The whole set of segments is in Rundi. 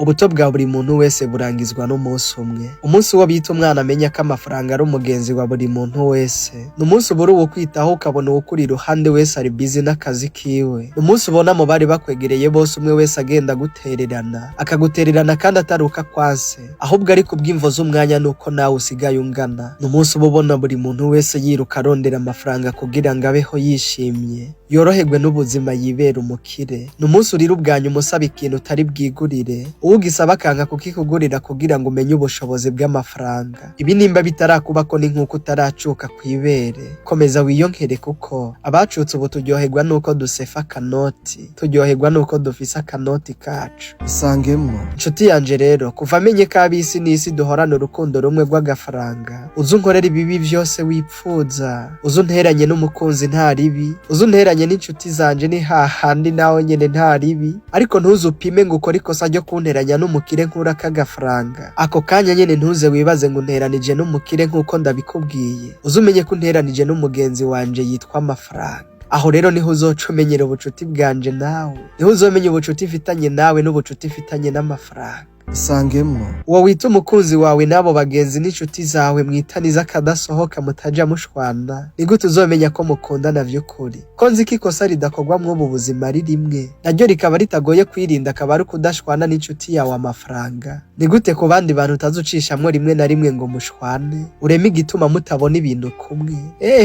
Ubuto bwa buri muntu wese burangizwa n'umunsi umwe. Umunsi wo bita umwana amenya ko amafaranga ari umugenzi wa buri muntu wese. Ni umunsi ubura uwo kwitaho ukabona uwukuri iruhande wese ari busy n'akazi kiwe. Ni umunsi ubona mu bari bakwegereye bose umwe wese agenda gutererana, akagutererana kandi ataruka kwase, ahubwo ari kubw'imvo z'umwanya nuko nawe usigaye ungana. Ni umunsi uba ubona buri muntu wese yiruka arondera amafaranga kugira ngo abeho yishimye, yoroherwe n'ubuzima yibera umukire. Ni umunsi urira ubwanya umusaba ikintu utari bwigurire, uwugisaba akanka kukikugurira kugira ngo umenye ubushobozi bw'amafaranga. Ibi nimba bitarakubako ni nk'uko utaracuka kw'ibere, komeza wiyonkere kuko abacutse ubu turyoherwa nuko dusefa akanoti, turyoherwa nuko dufise akanoti kacu. Isangemwo inshuti yanje rero, kuva amenye ko ab'isi n'isi duhorana urukundo rumwe rw'agafaranga, uze unkorera ibibi vyose wipfuza, uze unteranye n'umukunzi nta ribi, uze unteranye n'inshuti zanje ni hahandi nawe nyene nta ribi, ariko ntuze upime ngo ukore ikosa ryo kunteranya n'umukire nkurako agafaranga. Ako kanya nyene ntuze wibaze ngo unteranije n'umukire nk'uko ndabikubwiye, uze umenye ko unteranije n'umugenzi wanje yitwa amafaranga. Aho rero niho uzoca umenyera ubucuti bwanje nawe, niho uzomenya ubucuti ifitanye nawe n'ubucuti ifitanye n'amafaranga. Isangemwo uwo wita umukunzi wawe n'abo bagenzi n'inshuti zawe mwitaniza akadasohoka mutaja mushwana, ni gute uzomenya ko mukundana vy'ukuri? Ko nzi ko ikosa ridakorwa mw'ubu buzima ari rimwe, naryo rikaba ritagoye kwirinda, akaba ari ukudashwana n'inshuti yawe amafaranga. Ni gute ku bandi bantu utazucishamwo rimwe na rimwe ngo mushwane, ureme igituma mutabona ibintu kumwe?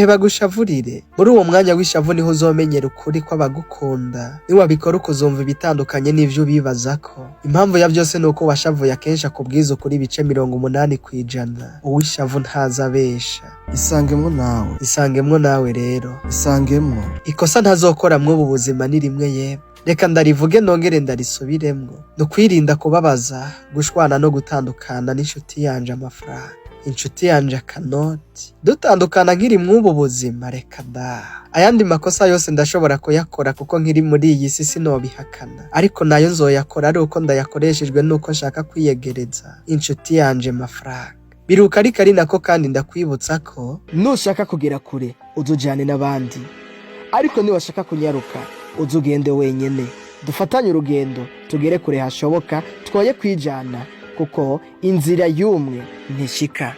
Bagushavurire. Muri uwo mwanya w'ishavu niho uzomenyera ukuri ko abagukunda. Niwabikora ukuzumva ibitandukanye n'ivyo ubibazako. Impamvu ya vyose nuko washavuye akenshi akubwiza ukuri ibice 80%. Uwishavu ntaza abesha. Isangemwo nawe rero. Isangemwo ikosa ntazokora mw'ubu buzima ni rimwe yemwe. Reka ndarivuge nongere ndarisubiremwo. Nukwirinda kubabaza, gushwana no gutandukana n'inshuti yanje amafaranga, inshuti yanje akanoti. Dutandukana nkiri mw'ubu buzima reka da. Ayandi makosa yose ndashobora kuyakora kuko nkiri muri iyi si sinobihakana, ariko nayo nzoyakora ari uko ndayakoreshejwe nuko nshaka kwiyegereza inshuti yanje amafaranga. Biruka ariko ari nako kandi ndakwibutsa ko nushaka kugera kure uzujane n'abandi, ariko niwashaka kunyaruka uzugende wenyene. Dufatanye urugendo tugere kure hashoboka, twoye kwijana kuko inzira y'umwe ntishika.